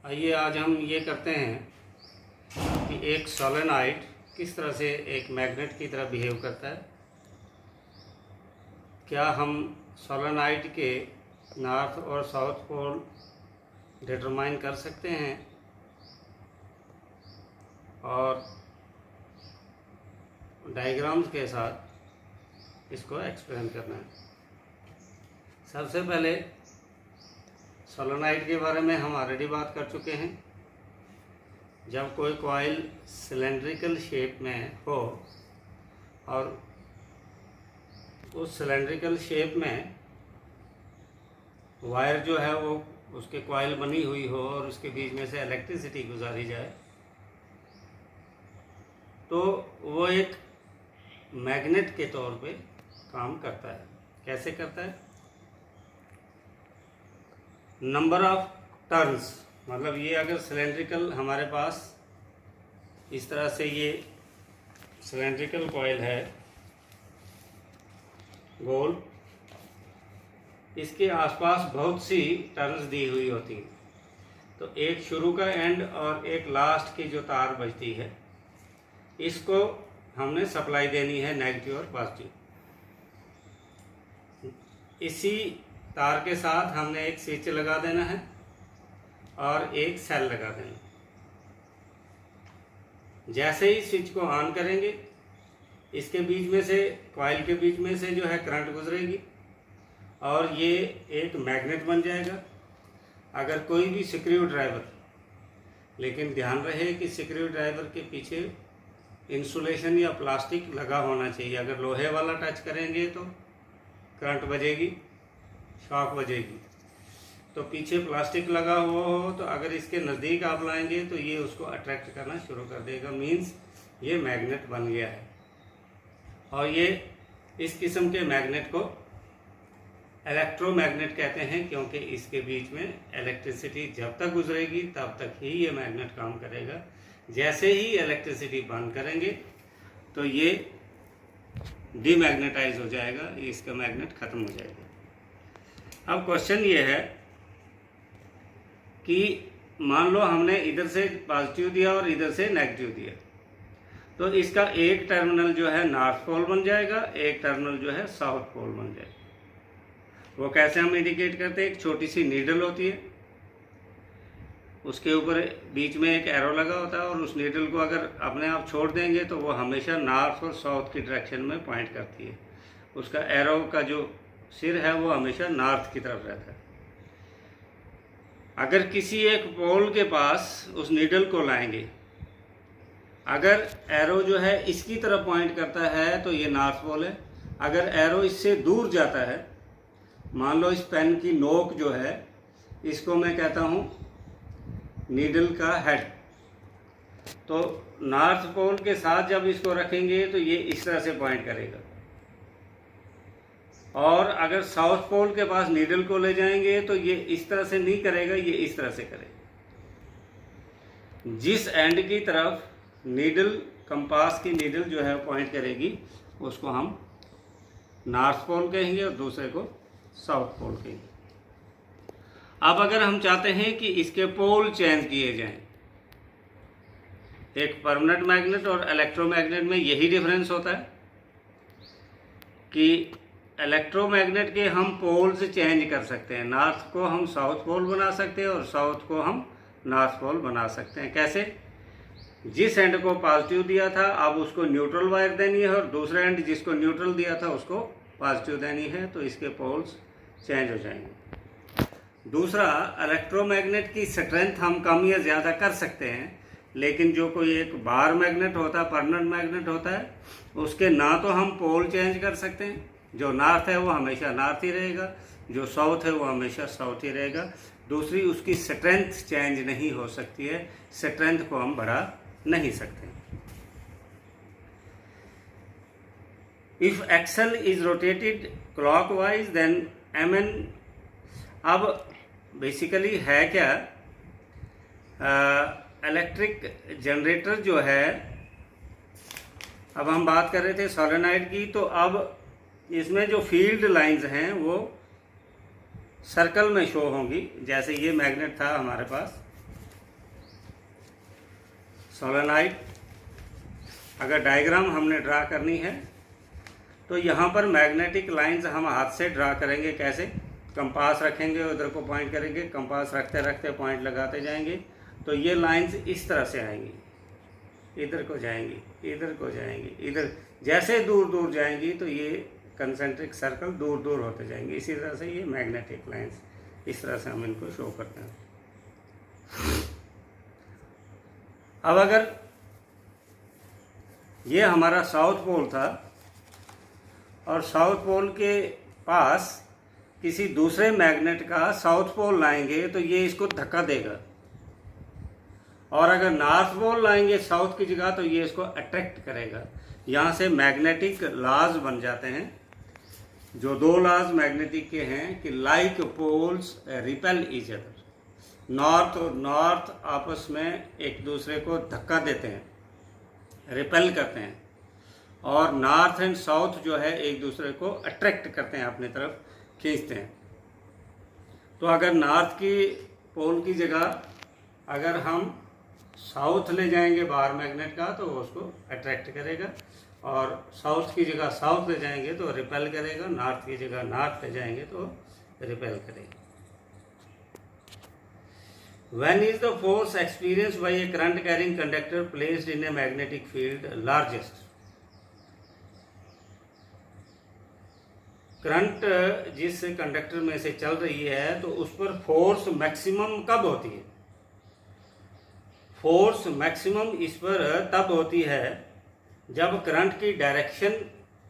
आइए आज हम ये करते हैं कि एक सोलेनॉइड किस तरह से एक मैग्नेट की तरह बिहेव करता है। क्या हम सोलेनॉइड के नॉर्थ और साउथ पोल डिटरमाइन कर सकते हैं और डायग्राम्स के साथ इसको एक्सप्लेन करना है। सबसे पहले सोलेनॉइड के बारे में हम ऑलरेडी बात कर चुके हैं। जब कोई कॉइल सिलेंड्रिकल शेप में हो और उस सिलेंड्रिकल शेप में वायर जो है वो उसके कॉइल बनी हुई हो और उसके बीच में से इलेक्ट्रिसिटी गुजारी जाए तो वो एक मैग्नेट के तौर पे काम करता है। कैसे करता है? नंबर ऑफ टर्न्स, मतलब ये अगर सिलेंड्रिकल हमारे पास इस तरह से ये सिलेंड्रिकल कॉइल है गोल, इसके आसपास बहुत सी टर्न्स दी हुई होती हैं। तो एक शुरू का एंड और एक लास्ट की जो तार बचती है इसको हमने सप्लाई देनी है नेगेटिव और पॉजिटिव। इसी तार के साथ हमने एक स्विच लगा देना है और एक सेल लगा देना। जैसे ही स्विच को ऑन करेंगे इसके बीच में से कॉइल के बीच में से जो है करंट गुजरेगी और ये एक मैग्नेट बन जाएगा। अगर कोई भी स्क्रू ड्राइवर, लेकिन ध्यान रहे कि स्क्रू ड्राइवर के पीछे इंसुलेशन या प्लास्टिक लगा होना चाहिए। अगर लोहे वाला टच करेंगे तो करंट बजेगी, शॉक बजेगी। तो पीछे प्लास्टिक लगा हुआ हो तो अगर इसके नज़दीक आप लाएंगे तो ये उसको अट्रैक्ट करना शुरू कर देगा, मीन्स ये मैग्नेट बन गया है। और ये इस किस्म के मैग्नेट को इलेक्ट्रोमैग्नेट कहते हैं, क्योंकि इसके बीच में इलेक्ट्रिसिटी जब तक गुजरेगी तब तक ही ये मैग्नेट काम करेगा। जैसे ही इलेक्ट्रिसिटी बंद करेंगे तो ये डीमैग्नेटाइज हो जाएगा, इसका मैग्नेट खत्म हो जाएगा। अब क्वेश्चन ये है कि मान लो हमने इधर से पॉजिटिव दिया और इधर से नेगेटिव दिया, तो इसका एक टर्मिनल जो है नॉर्थ पोल बन जाएगा, एक टर्मिनल जो है साउथ पोल बन जाएगा। वो कैसे हम इंडिकेट करते हैं? एक छोटी सी नीडल होती है, उसके ऊपर बीच में एक एरो लगा होता है और उस नीडल को अगर अपने आप छोड़ देंगे तो वो हमेशा नॉर्थ और साउथ की डायरेक्शन में पॉइंट करती है। उसका एरो का जो सिर है वो हमेशा नॉर्थ की तरफ रहता है। अगर किसी एक पोल के पास उस नीडल को लाएंगे, अगर एरो जो है इसकी तरफ पॉइंट करता है तो ये नॉर्थ पोल है। अगर एरो इससे दूर जाता है, मान लो इस पेन की नोक जो है इसको मैं कहता हूँ नीडल का हेड, तो नॉर्थ पोल के साथ जब इसको रखेंगे तो ये इस तरह से पॉइंट करेगा। और अगर साउथ पोल के पास नीडल को ले जाएंगे तो ये इस तरह से नहीं करेगा, ये इस तरह से करेगा। जिस एंड की तरफ नीडल, कंपास की नीडल जो है पॉइंट करेगी उसको हम नॉर्थ पोल कहेंगे और दूसरे को साउथ पोल कहेंगे। अब अगर हम चाहते हैं कि इसके पोल चेंज किए जाएं, एक परमानेंट मैग्नेट और इलेक्ट्रोमैग्नेट में यही डिफरेंस होता है कि इलेक्ट्रोमैग्नेट के हम पोल्स चेंज कर सकते हैं। नॉर्थ को हम साउथ पोल बना सकते हैं और साउथ को हम नॉर्थ पोल बना सकते हैं। कैसे? जिस एंड को पॉजिटिव दिया था अब उसको न्यूट्रल वायर देनी है और दूसरा एंड जिसको न्यूट्रल दिया था उसको पॉजिटिव देनी है, तो इसके पोल्स चेंज हो जाएंगे। दूसरा, इलेक्ट्रोमैग्नेट की स्ट्रेंथ हम कम या ज़्यादा कर सकते हैं, लेकिन जो कोई एक बार मैग्नेट होता है, परमानेंट मैग्नेट होता है, उसके ना तो हम पोल चेंज कर सकते हैं। जो नॉर्थ है वो हमेशा नॉर्थ ही रहेगा, जो साउथ है वो हमेशा साउथ ही रहेगा। दूसरी, उसकी स्ट्रेंथ चेंज नहीं हो सकती है, स्ट्रेंथ को हम बढ़ा नहीं सकते। If axle is rotated clockwise then mn, अब बेसिकली है क्या, इलेक्ट्रिक जनरेटर जो है, अब हम बात कर रहे थे सोलेनॉइड की, तो अब इसमें जो फील्ड लाइंस हैं वो सर्कल में शो होंगी। जैसे ये मैग्नेट था हमारे पास, सोलेनॉइड। अगर डायग्राम हमने ड्रा करनी है तो यहाँ पर मैग्नेटिक लाइंस हम हाथ से ड्रा करेंगे। कैसे? कंपास रखेंगे, उधर को पॉइंट करेंगे, कंपास रखते रखते पॉइंट लगाते जाएंगे तो ये लाइंस इस तरह से आएंगी, इधर को जाएंगी, इधर को जाएंगी, इधर जैसे दूर दूर जाएंगी तो ये कंसेंट्रिक सर्कल दूर दूर होते जाएंगे। इसी तरह से ये मैग्नेटिक लाइंस, इस तरह से हम इनको शो करते हैं। अब अगर ये हमारा साउथ पोल था और साउथ पोल के पास किसी दूसरे मैग्नेट का साउथ पोल लाएंगे तो ये इसको धक्का देगा, और अगर नॉर्थ पोल लाएंगे साउथ की जगह तो ये इसको अट्रैक्ट करेगा। यहाँ से मैग्नेटिक लॉज बन जाते हैं। जो दो लॉज मैग्नेटिक के हैं कि like poles repel each other, north और नॉर्थ आपस में एक दूसरे को धक्का देते हैं, रिपेल करते हैं, और नॉर्थ एंड साउथ जो है एक दूसरे को अट्रैक्ट करते हैं, अपनी तरफ खींचते हैं। तो अगर नॉर्थ की पोल की जगह अगर हम साउथ ले जाएंगे बाहर मैग्नेट का तो वो उसको अट्रैक्ट करेगा, और साउथ की जगह साउथ ले जाएंगे तो रिपेल करेगा, नॉर्थ की जगह नॉर्थ ले जाएंगे तो रिपेल करेगा। When is the force experienced by a current carrying conductor placed in a magnetic field largest? Current जिस कंडक्टर में से चल रही है तो उस पर फोर्स मैक्सिमम कब होती है? फोर्स मैक्सिमम इस पर तब होती है जब करंट की डायरेक्शन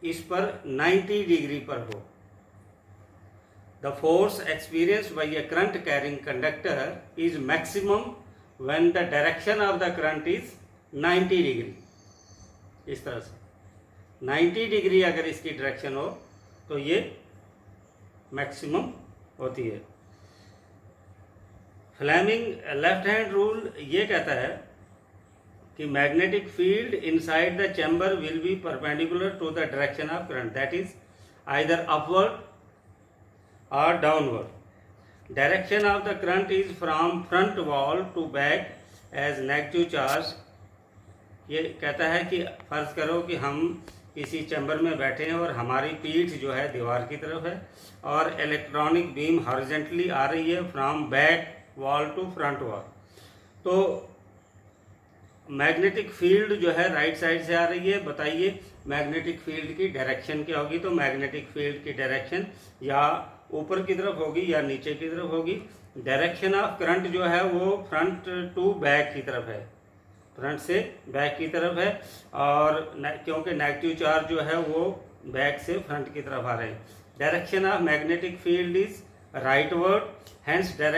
इस पर 90 डिग्री पर हो। The force experienced by a current carrying conductor is maximum when the direction of the current is 90 degree। इस तरह से 90 डिग्री अगर इसकी डायरेक्शन हो तो ये मैक्सिमम होती है। फ्लेमिंग लेफ्ट हैंड रूल ये कहता है कि magnetic field inside the chamber will be perpendicular to the direction of current, that is either upward or downward. Direction of the current is from front wall to back as negative charge। ये कहता है कि फर्ज करो कि हम किसी chamber में बैठे हैं और हमारी पीठ जो है दीवार की तरफ है और इलेक्ट्रॉनिक बीम हॉरिजॉन्टली आ रही है from back wall to front wall. तो मैग्नेटिक फील्ड जो है राइट साइड से आ रही है। बताइए मैग्नेटिक फील्ड की डायरेक्शन क्या होगी? तो मैग्नेटिक फील्ड की डायरेक्शन या ऊपर की तरफ होगी या नीचे की तरफ होगी। डायरेक्शन ऑफ करंट जो है वो फ्रंट टू बैक की तरफ है, फ्रंट से बैक की तरफ है, और क्योंकि नेगेटिव चार्ज जो है वो बैक से फ्रंट की तरफ आ रहे हैं। Direction of magnetic field is rightward, hence direction